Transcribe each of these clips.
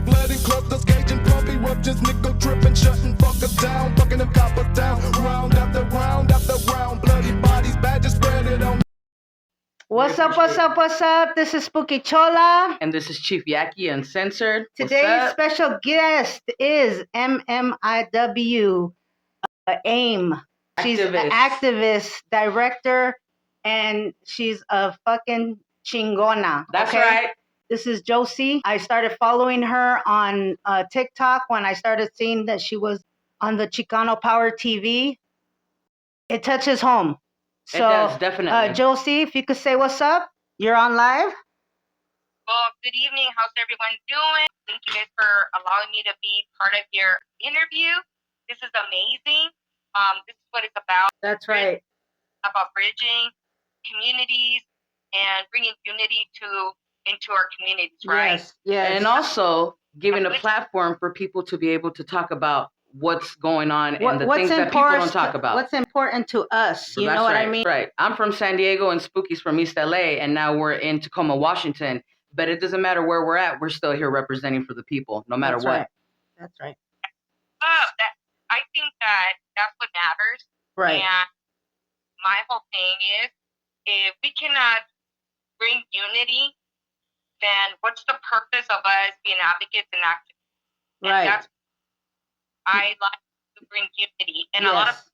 bloody clusters, gauging puppy ruptures, nickel tripping, shutting fuckers down, fucking them coppers down, round after round after round, bloody bodies, badges spread it on. What's up, what's up, what's up? This is Spooky Chola. And this is Chief Yaki Uncensored. Today's special guest is Mmiw, AIM. She's an activist, director, and she's a fucking chingona. That's right. This is Josie. I started following her on TikTok when I started seeing that she was on the Chicano Power TV. It touches home. So, it does, definitely. Josie, if you could say what's up, you're on live. Well, good evening. How's everyone doing? Thank you guys for allowing me to be part of your interview. This is amazing. This is what it's about. That's right. About bridging communities and bringing unity into our communities, right? Yes, yes. And also giving a platform for people to be able to talk about what's going on and the things that people don't talk about. What's important to us, you know what I mean? Right. I'm from San Diego and Spooky's from East LA, and now we're in Tacoma, Washington. But it doesn't matter where we're at, we're still here representing for the people, no matter what. Right. That's right. I think that's what matters. Right. And my whole thing is, if we cannot bring unity, then what's the purpose of us being advocates and activists? And right. I like to bring unity. And a lot of people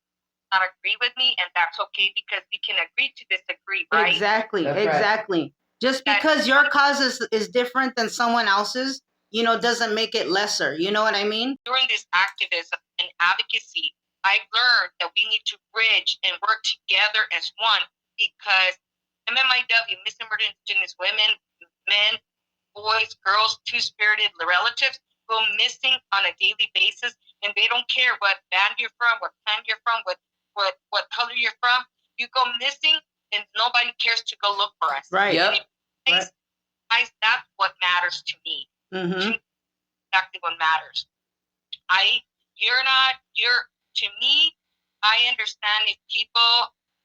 not agree with me, and that's okay because we can agree to disagree, right? Exactly. That's exactly. Right. Just because your cause is different than someone else's, doesn't make it lesser. You know what I mean? During this activism and advocacy, I learned that we need to bridge and work together as one because Mmiw, missing murdered indigenous women, men, boys, girls, two-spirited relatives go missing on a daily basis, and they don't care what band you're from, what clan you're from, what color you're from. You go missing, and nobody cares to go look for us. Right. Yep. That's what matters to me. Mm-hmm. Exactly what matters. To me, I understand if people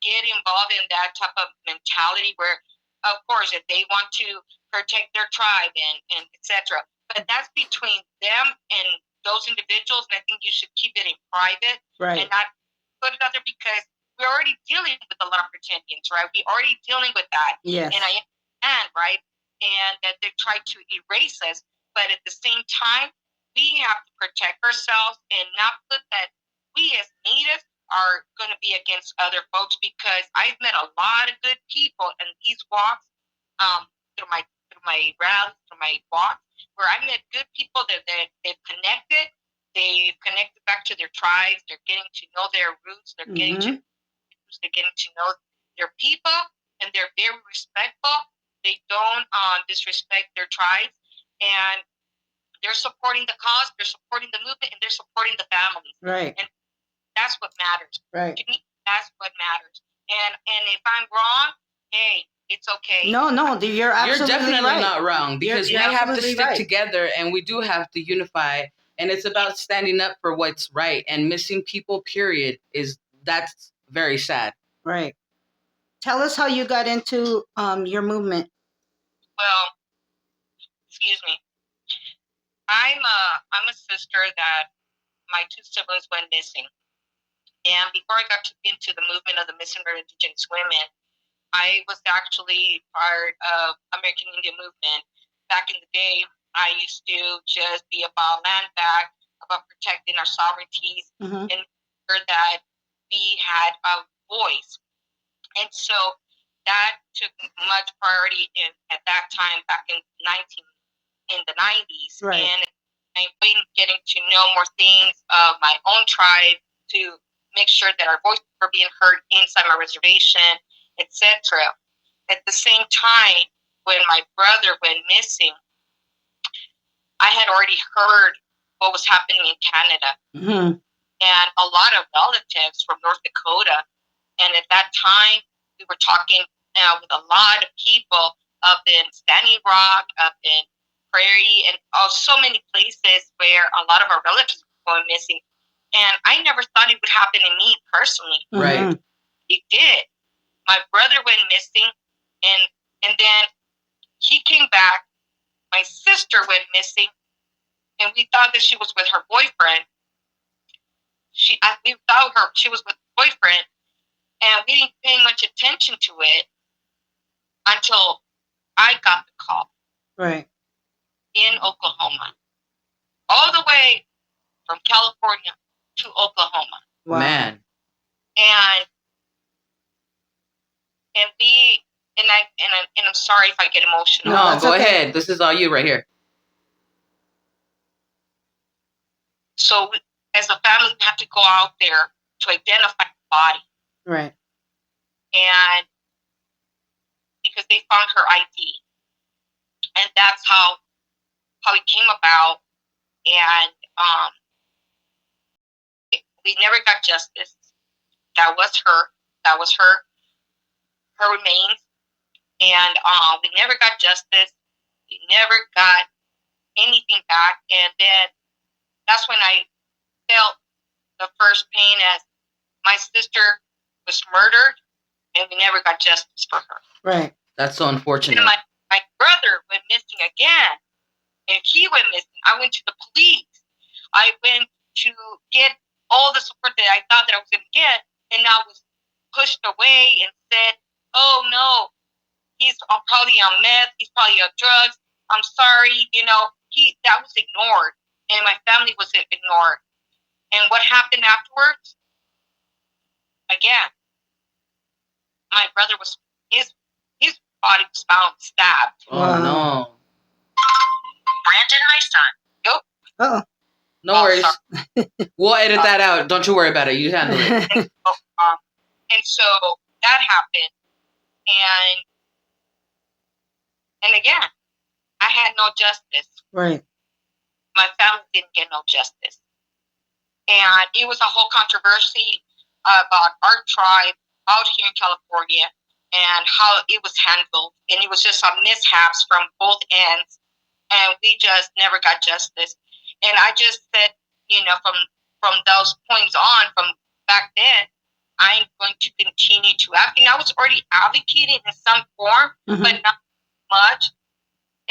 get involved in that type of mentality where, of course, if they want to protect their tribe and etc. But that's between them and those individuals, and I think you should keep it in private and not put it out there because we're already dealing with a lot of pretendians, right? We're already dealing with that. Yes. And I understand, right? And that they try to erase us. But at the same time, we have to protect ourselves and not put that we as natives are going to be against other folks because I've met a lot of good people in these walks through my rallies, through my walks, where I met good people that they've connected back to their tribes. They're getting to know their roots. They're getting to know their people, and they're very respectful. They don't disrespect their tribes, and they're supporting the cause. They're supporting the movement, and they're supporting the families. Right. And that's what matters. Right. To me, that's what matters. And if I'm wrong, hey, it's okay. No, you're absolutely definitely not wrong because we have to stick right. together and we do have to unify. And it's about standing up for what's right. And missing people, period, that's very sad. Right. Tell us how you got into your movement. Well, excuse me. I'm a sister that my two siblings went missing. And before I got into the movement of the missing indigenous women, I was actually part of American Indian movement. Back in the day, I used to just be about land back, about protecting our sovereignties, and sure that we had a voice. And so that took much priority at that time, back in the 90s. Right. And I'm getting to know more things of my own tribe to make sure that our voices were being heard inside my reservation, etc. At the same time, when my brother went missing, I had already heard what was happening in Canada. Mm-hmm. And a lot of relatives from North Dakota. And at that time, we were talking with a lot of people up in Standing Rock, up in Prairie, and so many places where a lot of our relatives were going missing. And I never thought it would happen to me personally. Right. It did. My brother went missing, and then he came back. My sister went missing, and we thought that she was with her boyfriend. We thought she was with her boyfriend, and we didn't pay much attention to it until I got the call. Right. In Oklahoma, all the way from California to Oklahoma. Wow. Man. And I'm sorry if I get emotional. No, go ahead. This is all you right here. So as a family, we have to go out there to identify the body. Right. And because they found her ID. And that's how it came about. And we never got justice. That was her remains. And we never got justice. We never got anything back. And then that's when I felt the first pain, as my sister was murdered and we never got justice for her. Right. That's so unfortunate. And my brother went missing again. And he went missing. I went to the police. I went to get all the support that I thought that I was going to get. And I was pushed away and said, oh no, he's probably on meth. He's probably on drugs. I'm sorry. That was ignored. And my family was ignored. And what happened afterwards? Again, my brother his body was found stabbed. Oh, no. Brandon, my son. Yep. Oh. No worries. We'll edit that out. Don't you worry about it. You handle it. And so that happened. And again, I had no justice. Right. My family didn't get no justice. And it was a whole controversy about our tribe out here in California and how it was handled. And it was just some mishaps from both ends. And we just never got justice. And I just said, from those points on, from back then, I'm going to continue to advocate. I was already advocating in some form, but not much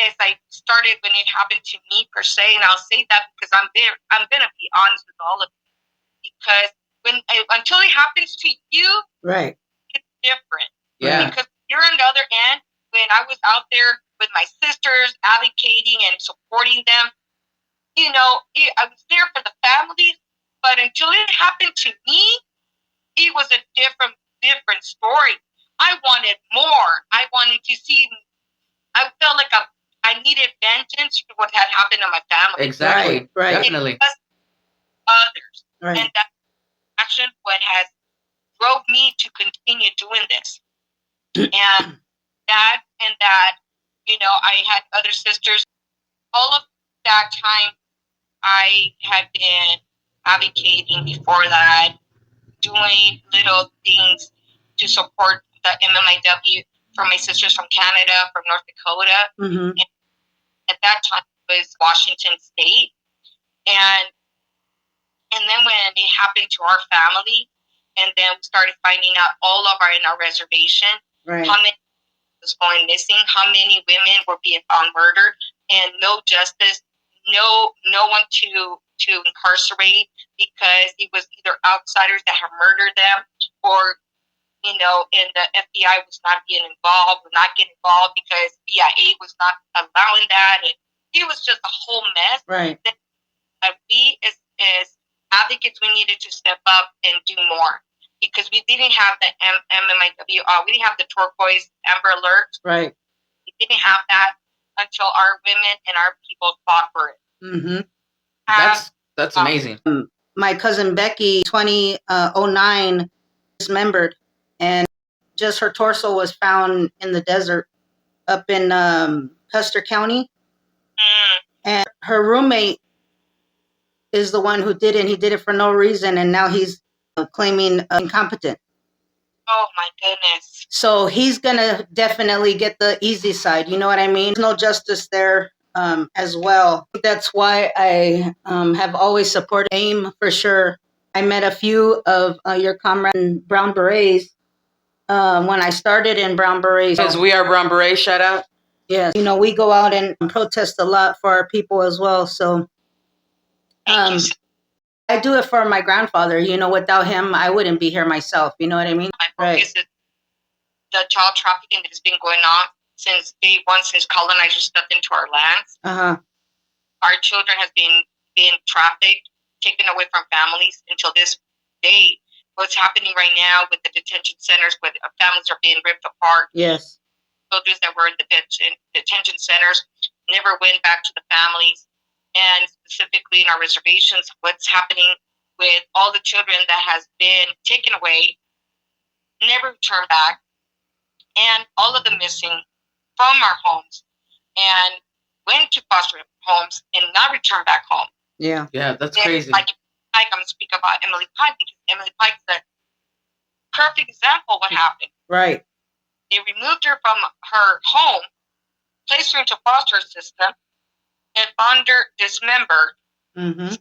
as I started when it happened to me per se. And I'll say that because I'm going to be honest with all of you. Because until it happens to you, right, it's different. Yeah. Because you're on the other end. When I was out there with my sisters, advocating and supporting them, I was there for the families. But until it happened to me, it was a different story. I wanted more. I wanted to see. I felt like I needed vengeance for what had happened to my family. Exactly. Right. Definitely. Others. Right. And that action what has drove me to continue doing this. and that, I had other sisters. All of that time, I had been advocating before that, doing little things to support the Mmiw for my sisters from Canada, from North Dakota. Mm-hmm. And at that time, it was Washington State. And then when it happened to our family, and then we started finding out all of in our reservation, right, how many was going missing, how many women were being found murdered, and no justice, no one to incarcerate, because it was either outsiders that had murdered them, or and the FBI was not being involved, or not getting involved because CIA was not allowing that, and it was just a whole mess. Right. That we as advocates, we needed to step up and do more, because we didn't have the Mmiw, we didn't have the turquoise Amber Alert. Right. We didn't have that until our women and our people fought for it. Mm-hmm. That's amazing. My cousin Becky, 2009, dismembered, and just her torso was found in the desert up in Custer County. And her roommate is the one who did it. And he did it for no reason, and now he's claiming incompetent. Oh my goodness. So he's gonna definitely get the easy side. You know what I mean? There's no justice there as well. That's why I have always supported AIM for sure. I met a few of your comrades in Brown Berets when I started in Brown Berets. Because we are Brown Berets, shout out. Yes. We go out and protest a lot for our people as well. So Thank you. I do it for my grandfather. You know, without him, I wouldn't be here myself. You know what I mean? My focus is the child trafficking that has been going on since day one, since colonizers stepped into our lands. Our children have been trafficked, taken away from families until this day. What's happening right now with the detention centers, where families are being ripped apart. Yes. Children that were in detention centers never went back to the families. And specifically in our reservations, what's happening with all the children that has been taken away, never returned back, and all of them missing from our homes and went to foster homes and not returned back home. Yeah, that's and crazy. Like I'm going to speak about Emily Pike, because Emily Pike is a perfect example of what happened. Right. They removed her from her home, placed her into foster system, and found her dismembered. Mm-hmm.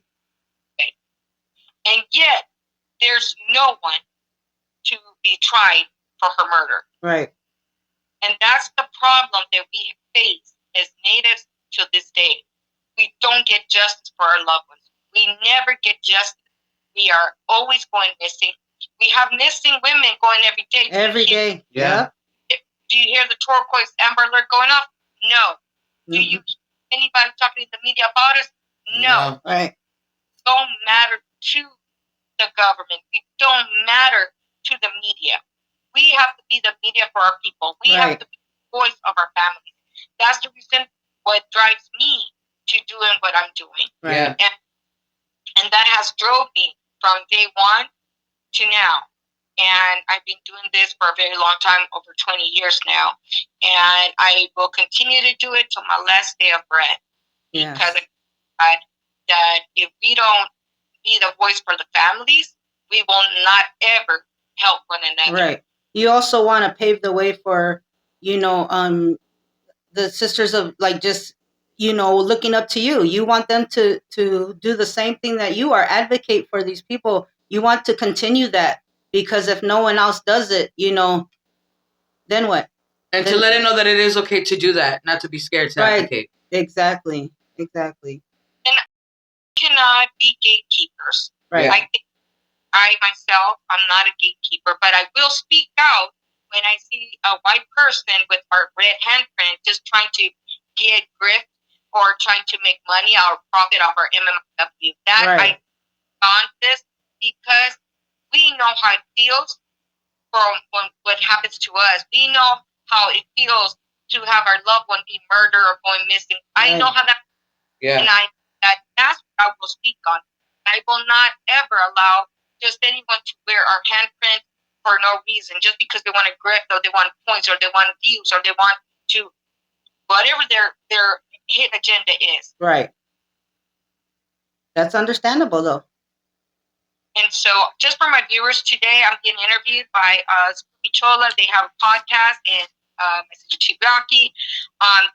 And yet, there's no one to be tried for her murder. Right. And that's the problem that we face as Natives to this day. We don't get justice for our loved ones. We never get justice. We are always going missing. We have missing women going every day. Every day. Yeah. Do you hear the turquoise amber alert going off? No. Do you hear anybody talking to the media about us? No. Right. Don't matter to the government. We don't matter to the media. We have to be the media for our people. We have to be the voice of our families. That's the reason what drives me to doing what I'm doing. Right. And that has drove me from day one to now. And I've been doing this for a very long time, over 20 years now. And I will continue to do it till my last day of breath. Yes. Because that if we don't be the voice for the families, we will not ever help one another. Right. You also want to pave the way for, you know, the sisters of, like, just, you know, looking up to you. You want them to do the same thing that you are, advocate for these people. You want to continue that, because if no one else does it, you know, then what? And to let them know that it is okay to do that, not to be scared to advocate. Exactly. Exactly. And cannot be gatekeepers. Right. I think I myself, I'm not a gatekeeper, but I will speak out when I see a white person with our red handprint just trying to get grift or trying to make money or profit off our Mmiw. I on this because we know how it feels from what happens to us. We know how it feels to have our loved one be murdered or going missing. I know how that. Yeah. And that's what I will speak on. I will not ever allow just anyone to wear our handprint for no reason, just because they want to grift or they want points or they want views or they want to, whatever their hidden agenda is. Right. That's understandable, though. And so, just for my viewers today, I'm getting interviewed by Chola. They have a podcast in Chibaki.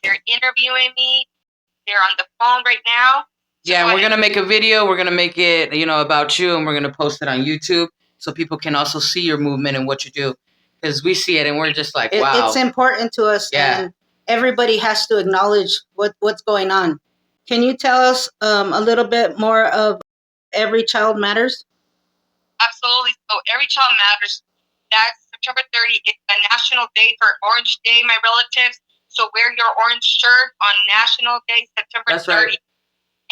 They're interviewing me. They're on the phone right now. So yeah, we're going to make a video. We're going to make it, you know, about you, and we're going to post it on YouTube so people can also see your movement and what you do. Because we see it, and we're just like, wow. It's important to us, and everybody has to acknowledge what's going on. Can you tell us a little bit more of Every Child Matters? Absolutely. So Every Child Matters. That's September 30th. It's a national day for Orange Day, my relatives. So wear your orange shirt on National Day, September 30th. Right.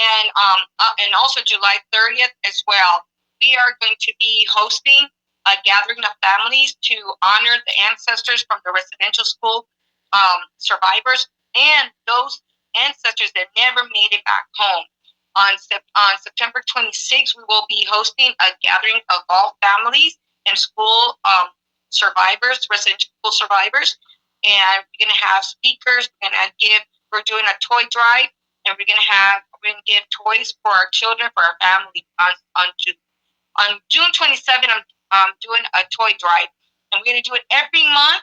And also July 30th as well. We are going to be hosting a gathering of families to honor the ancestors from the residential school survivors and those ancestors that never made it back home. On September 26th, we will be hosting a gathering of all families and school survivors, residential school survivors. And we're going to have speakers. We're doing a toy drive, and we're going to give toys for our children, for our family. On June 27th, I'm doing a toy drive, and we're going to do it every month,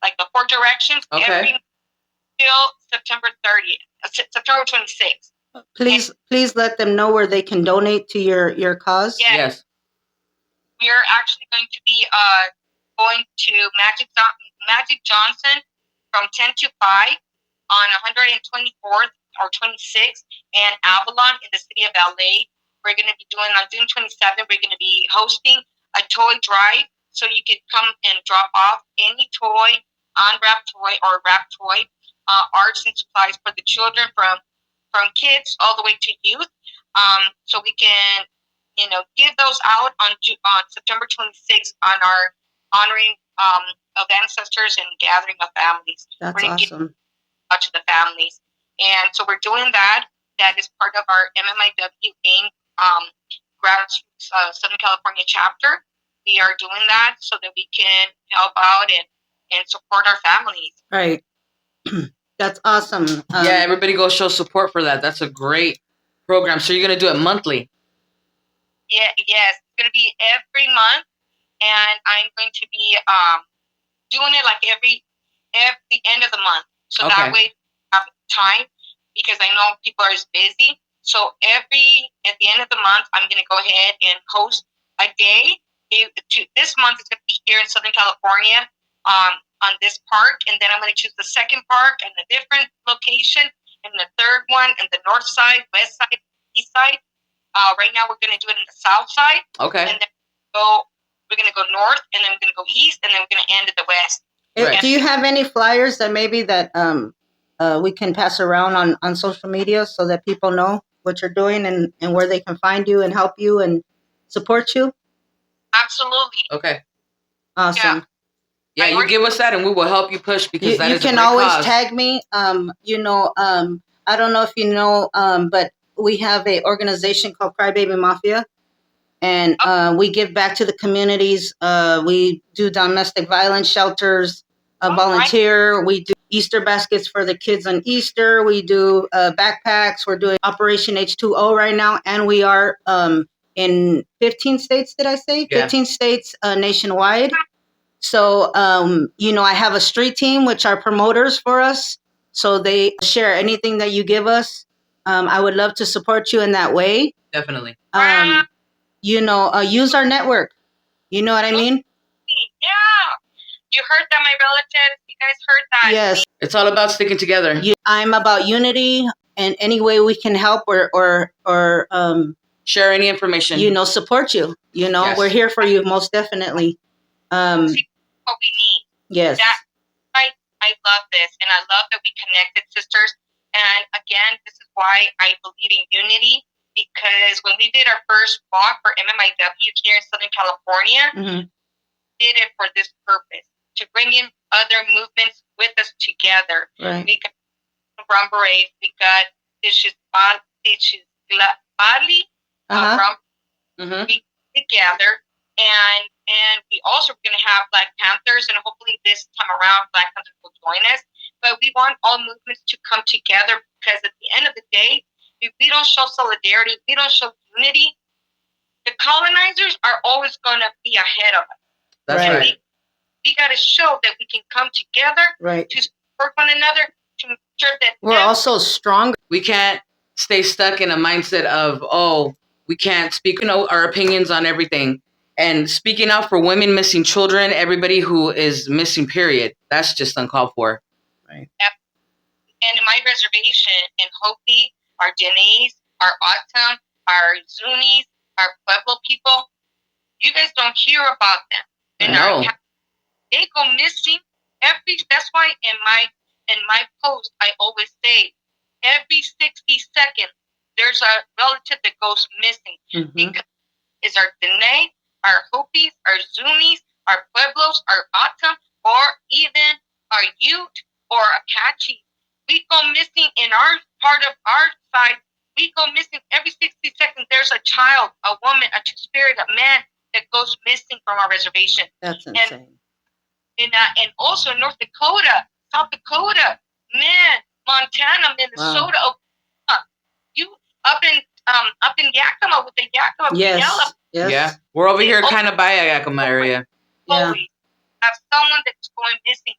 like the 4 directions, every month till September 30th, September 26th. Please let them know where they can donate to your cause. Yes. We are actually going to be going to Magic Johnson from 10 to 5 on 124th or 26th and Avalon in the city of LA. we're going to be doing on June 27th, we're going to be hosting a toy drive. So you could come and drop off any toy, unwrapped toy or wrapped toy, arts and supplies for the children from kids all the way to youth. So we can, give those out on September 26th on our honoring of ancestors and gathering of families. That's we're awesome. Out to the families. And so we're doing that. That is part of our Mmiw Inc. Grassroots Southern California chapter. We are doing that so that we can help out and support our families. Right. That's awesome. Yeah, everybody go show support for that. That's a great program. So you're going to do it monthly? Yes. It's going to be every month. And I'm going to be doing it like every end of the month. So Okay. that way I have time, because I know people are busy. So at the end of the month, I'm going to go ahead and host a day. This month is going to be here in Southern California on this park. And then I'm going to choose the second park and a different location. And the third one and the north side, west side, east side. Right now we're going to do it in the south side. Okay. And then we're going to go north, and then we're going to go east, and then we're going to end at the west. Right. Do you have any flyers that maybe that we can pass around on social media so that people know what you're doing and where they can find you and help you and support you? Absolutely. Okay. Awesome. Yeah, you give us that and we will help you push, because that You is can a great always cause. tag me. I don't know if you know, but we have a organization called Crybaby Mafia, and we give back to the communities. We do domestic violence shelters, volunteer. We do Easter baskets for the kids on Easter. We do backpacks. We're doing Operation H2O right now, and we are in 15 states. Did I say 15 states nationwide? So, I have a street team, which are promoters for us. So they share anything that you give us. I would love to support you in that way. Definitely. Use our network. You know what I mean? Yeah. You heard that, my relatives. You guys heard that. Yes. It's all about sticking together. I'm about unity, and any way we can help or share any information. Support you. Yes. We're here for you, most definitely. What we need. Yes. I love this, and I love that we connected, sisters. And again, this is why I believe in unity, because when we did our first walk for Mmiw here in Southern California, we did it for this purpose, to bring in other movements with us together. Right. We got Brown Berets, we got Bali, we together, and we also are going to have Black Panthers, and hopefully this time around Black Panthers will join us. But we want all movements to come together, because at the end of the day, if we don't show solidarity, if we don't show unity, the colonizers are always going to be ahead of us. That's right. We got to show that we can come together to support one another, to make sure that we're also stronger. We can't stay stuck in a mindset of, we can't speak our opinions on everything. And speaking out for women, missing children, everybody who is missing, period. That's just uncalled for. Right. And in my reservation in Hopi, our Diez, our Atam, our Zunis, our Pueblo people, you guys don't hear about them. And they go missing that's why in my post I always say every 60 seconds there's a relative that goes missing. Because it's our Diez, our Hopis, our Zunis, our Pueblos, our Atam, or even our Ute or Apache. We go missing in our part of our side. We go missing every 60 seconds. There's a child, a woman, a two-spirit, a man that goes missing from our reservation. That's insane. And also in North Dakota, South Dakota, Montana, Minnesota, Oklahoma. You up in Yakima with the Yakima. Yes. Yeah. We're over here kind of by Yakima area. Always have someone that's going missing.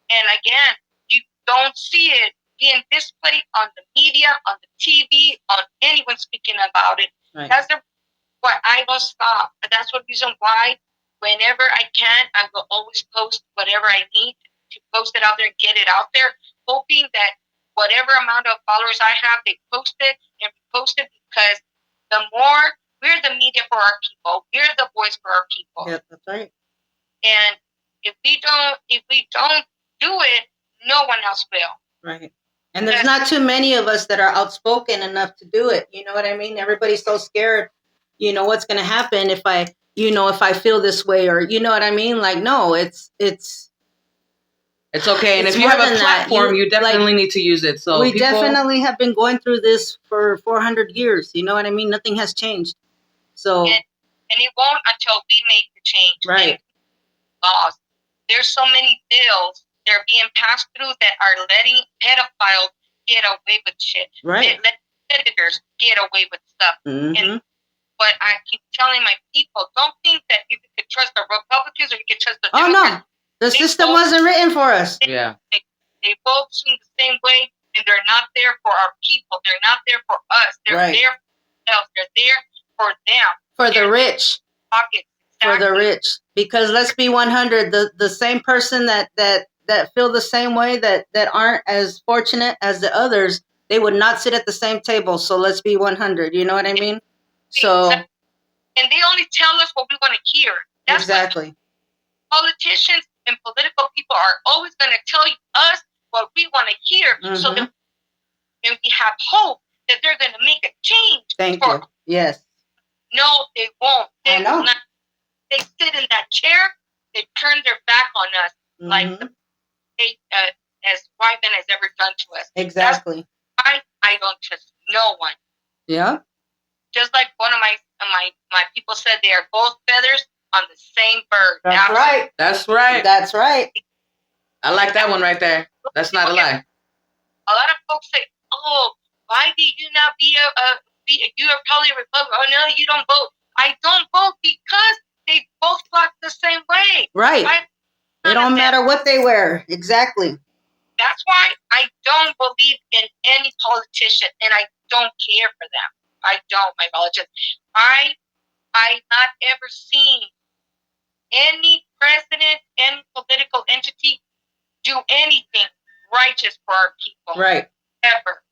And again, you don't see it being displayed on the media, on the TV, on anyone speaking about it. Right. That's why I will stop. That's the reason why whenever I can, I will always post whatever I need to post it out there and get it out there, hoping that whatever amount of followers I have, they post it and repost it, because the more for our people. We're the voice for our people. Yeah, that's right. And if we don't do it, no one else will. Right. And there's not too many of us that are outspoken enough to do it. You know what I mean? Everybody's so scared, what's going to happen if I feel this way, or, you know what I mean? Like, no, it's okay. And it's if you have more a than that. platform, you definitely need to use it. So we definitely have been going through this for 400 years. You know what I mean? Nothing has changed. So, and it won't until we make the change. Right. Laws. There's so many bills that are being passed through that are letting pedophiles get away with shit. Right. They let predators get away with stuff. Mm-hmm. And what I keep telling my people, don't think that you can trust the Republicans or you can trust the Democrats. No. The system wasn't written for us. Yeah. They both seem the same way, and they're not there for our people. They're not there for us. They're Right. there for themselves. They're there for them. For the rich. Pockets. For the rich. Because let's be 100, the same person that feel the same way, that aren't as fortunate as the others, they would not sit at the same table. So let's be 100. You know what I mean? So, and they only tell us what we want to hear. That's exactly. Politicians and political people are always going to tell us what we want to hear. Mm-hmm. So that, and we have hope that they're going to make a change. Thank you. Yes. No, they won't. They I know. will not. They sit in that chair. They turn their back on us, like as white men has ever done to us. Exactly. That's why I don't trust no one. Yeah. Just like one of my people said, they are both feathers on the same bird. That's right. That's right. That's right. I like that one right there. That's not a lie. A lot of folks say, "Oh, why do you not you are probably a Republican? Oh no, you don't vote." I don't vote because they both flock the same way. Right. It don't matter what they wear. Exactly. That's why I don't believe in any politician, and I don't care for them. I don't, my politicians. I not ever seen any president, any political entity do anything righteous for our people. Right. Ever.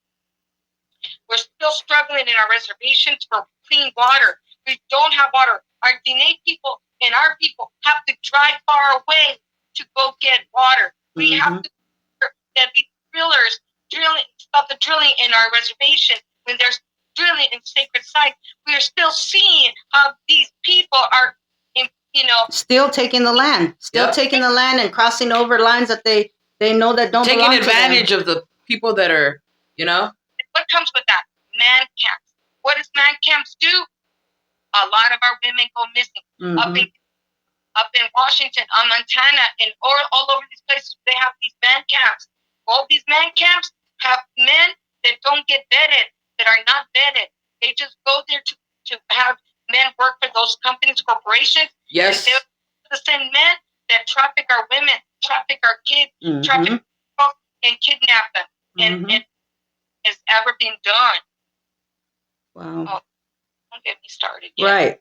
We're still struggling in our reservations for clean water. We don't have water. Our Diez people and our people have to drive far away to go get water. We have to that these drillers stop the drilling in our reservation when there's drilling in sacred sites. We are still seeing how these people are, still taking the land, taking the land and crossing over lines that they know that don't taking belong advantage to them. of the people that are, What comes with that? Man camps. What does man camps do? A lot of our women go missing. Up in Washington, on Montana, and all over these places, they have these man camps. All these man camps have men that don't get vetted, that are not vetted. They just go there to have men work for those companies, corporations. Yes. And they're the same men that traffic our women, traffic our kids, traffic folks, and kidnap them. And it's ever been done. Wow. Oh, don't get me started yet. Right.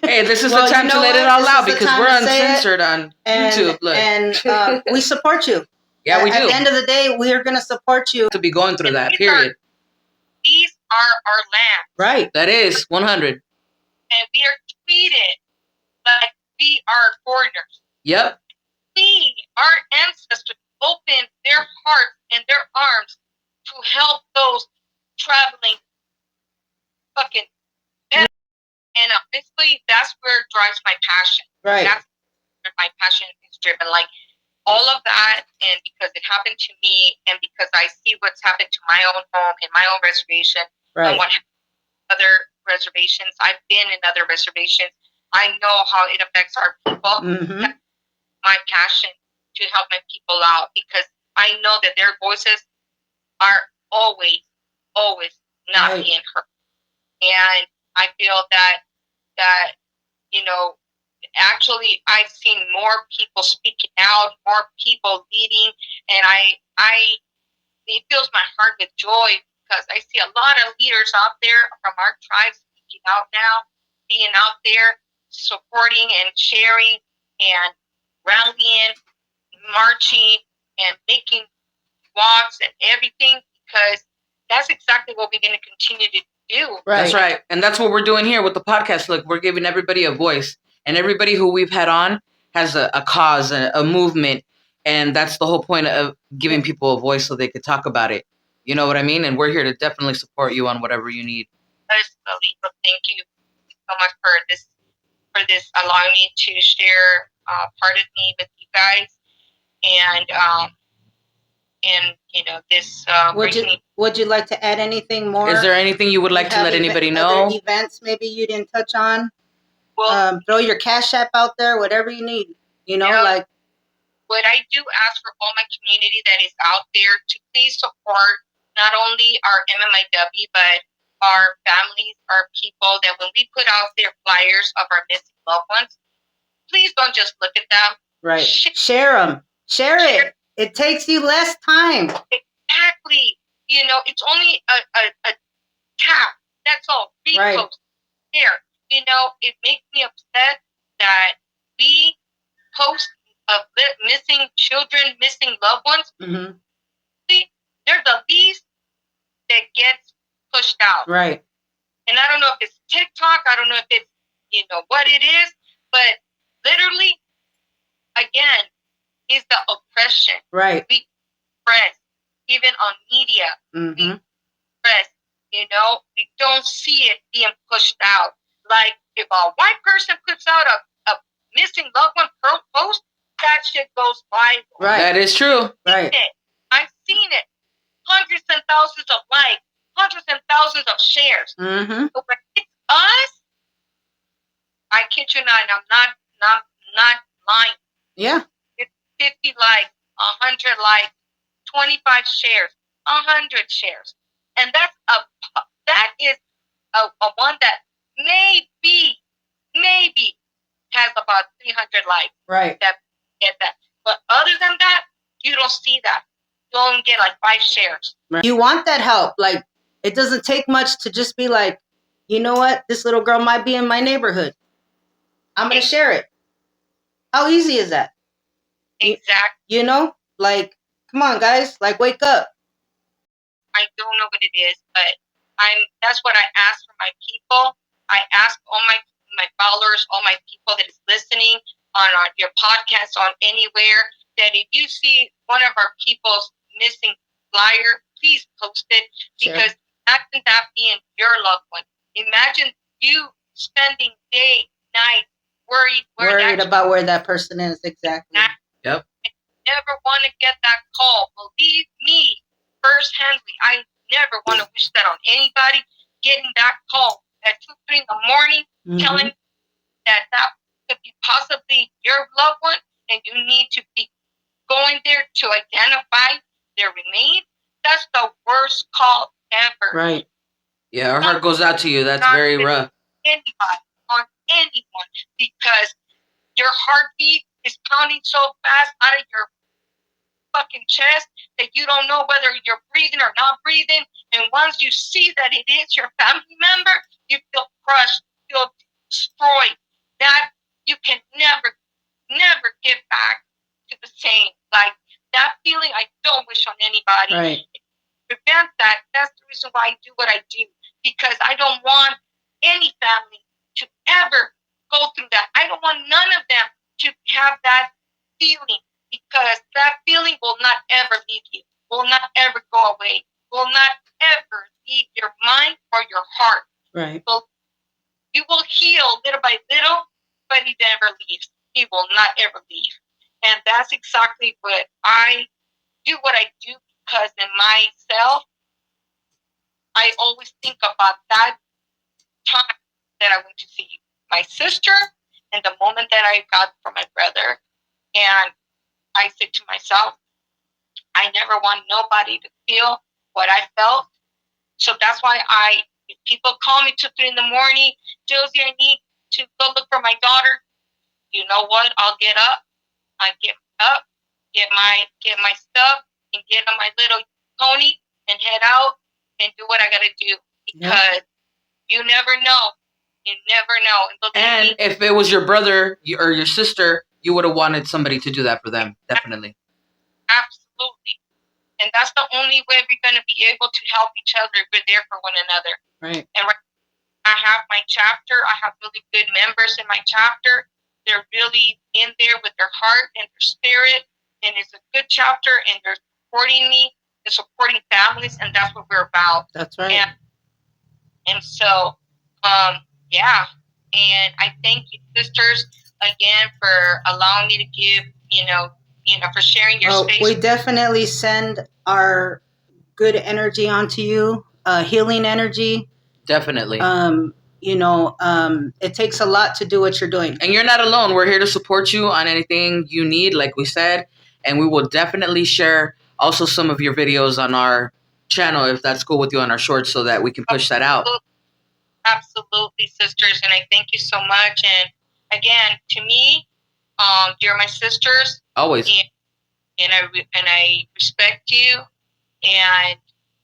Hey, this is the time to let it all out because we're uncensored on YouTube. Look. And we support you. Yeah, we do. At the end of the day, we are going to support you. To be going through that, period. These are our lands. Right. That is 100. And we are treated like we are foreigners. Yep. Our ancestors opened their hearts and their arms to help those traveling fucking peasants. And honestly, that's where it drives my passion. Right. That's where my passion is driven. Like all of that, and because it happened to me, and because I see what's happened to my own home and my own reservation, right. and what other reservations. I've been in other reservations. I know how it affects our people. That's my passion to help my people out because I know that their voices are always not being heard. And I feel that actually I've seen more people speaking out, more people leading, and it fills my heart with joy because I see a lot of leaders out there from our tribes speaking out now, being out there, supporting and sharing and rallying, marching, and making walks and everything because that's exactly what we're going to continue to do. Right. That's right. And that's what we're doing here with the podcast. Look, we're giving everybody a voice. And everybody who we've had on has a cause, a movement. And that's the whole point of giving people a voice so they could talk about it. You know what I mean? And we're here to definitely support you on whatever you need. Personally, but thank you so much for this allowing me to share part of me with you guys, and you know this. Would you like to add anything more? Is there anything you would like to let anybody know? Other events maybe you didn't touch on? Well, Throw your Cash App out there, whatever you need. You know, like. What I do ask for all my community that is out there to please support not only our Mmiw, but our families, our people, that when we put out their flyers of our missing loved ones, please don't just look at them. Right. Share them. Share it. It takes you less time. Exactly. You know, it's only a tap. That's all. Repost. There. You know, it makes me upset that we post of missing children, missing loved ones. Mm-hmm. They're the least that gets pushed out. Right. And I don't know if it's TikTok. I don't know if it's, you know, what it is. But literally, again, is the oppression. Right. We press, even on media. Mm-hmm. We press, you know, we don't see it being pushed out. Like if a white person puts out a missing loved one post, that shit goes viral. Right. That is true. Right. I've seen it. Hundreds and thousands of likes, hundreds and thousands of shares. Mm-hmm. But when it's us, I kid you not, and I'm not lying. Yeah. It's 50 likes, 100 likes, 25 shares, 100 shares. And that is a one that maybe has about 300 likes. Right. That get that. But other than that, you don't see that. You only get like 5 shares. Right. You want that help. Like, it doesn't take much to just be like, you know what? This little girl might be in my neighborhood. I'm going to share it. How easy is that? Exactly. You know? Like, come on, guys. Like, wake up. I don't know what it is, but that's what I ask for my people. I ask all my followers, all my people that is listening on your podcast, on anywhere, that if you see one of our people's missing flyer, please post it, because imagine that being your loved one. Imagine you spending day, night, worried about where that person is. Exactly. Yep. I never want to get that call. Believe me, first-handly, I never want to wish that on anybody. Getting that call at 2, 3 in the morning, Mm-hmm. telling that could be possibly your loved one, and you need to be going there to identify their remains. That's the worst call ever. Right. Yeah, our heart goes out to you. That's very rough. On anyone, because your heartbeat is pounding so fast out of your fucking chest that you don't know whether you're breathing or not breathing. And once you see that it is your family member, you feel crushed, feel destroyed. That you can never get back to the same. Like that feeling, I don't wish on anybody. Right. Prevent that. That's the reason why I do what I do, because I don't want any family to ever go through that. I don't want none of them to have that feeling, because that feeling will not ever leave you, will not ever go away, will not ever leave your mind or your heart. Right. So you will heal little by little, but he never leaves. He will not ever leave. And that's exactly what I do, because in myself, I always think about that time that I went to see my sister and the moment that I got from my brother. And I said to myself, I never want nobody to feel what I felt. So that's why if people call me 2, 3 in the morning, Josie, I need to go look for my daughter. You know what? I'll get up. I get up, get my stuff, and get on my little pony and head out and do what I gotta do, because you never know. You never know. And if it was your brother or your sister, you would have wanted somebody to do that for them. Definitely. Absolutely. And that's the only way we're going to be able to help each other. We're there for one another. Right. And I have my chapter. I have really good members in my chapter. They're really in there with their heart and their spirit. And it's a good chapter. And they're supporting me. They're supporting families. And that's what we're about. That's right. And so, yeah. And I thank you, sisters, again, for allowing me to give, for sharing your space. We definitely send our good energy onto you, healing energy. Definitely. It takes a lot to do what you're doing. And you're not alone. We're here to support you on anything you need, like we said. And we will definitely share also some of your videos on our channel, if that's cool with you, on our shorts, so that we can push that out. Absolutely, sisters. And I thank you so much. And again, to me, you're my sisters. Always. And I respect you. And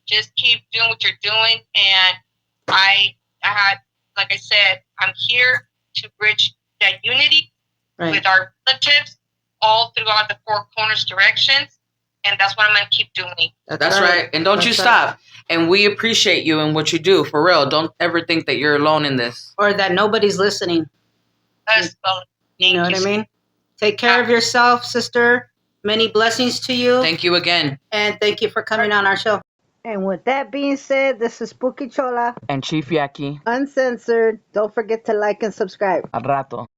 just keep doing what you're doing. And I had, like I said, I'm here to bridge that unity with our relatives all throughout the four corners directions. And that's what I'm going to keep doing. That's right. And don't you stop. And we appreciate you and what you do. For real. Don't ever think that you're alone in this. Or that nobody's listening. You know what I mean? Take care of yourself, sister. Many blessings to you. Thank you again. And thank you for coming on our show. And with that being said, this is Spooky Chola. And Chief Yaki. Uncensored. Don't forget to like and subscribe. Al rato.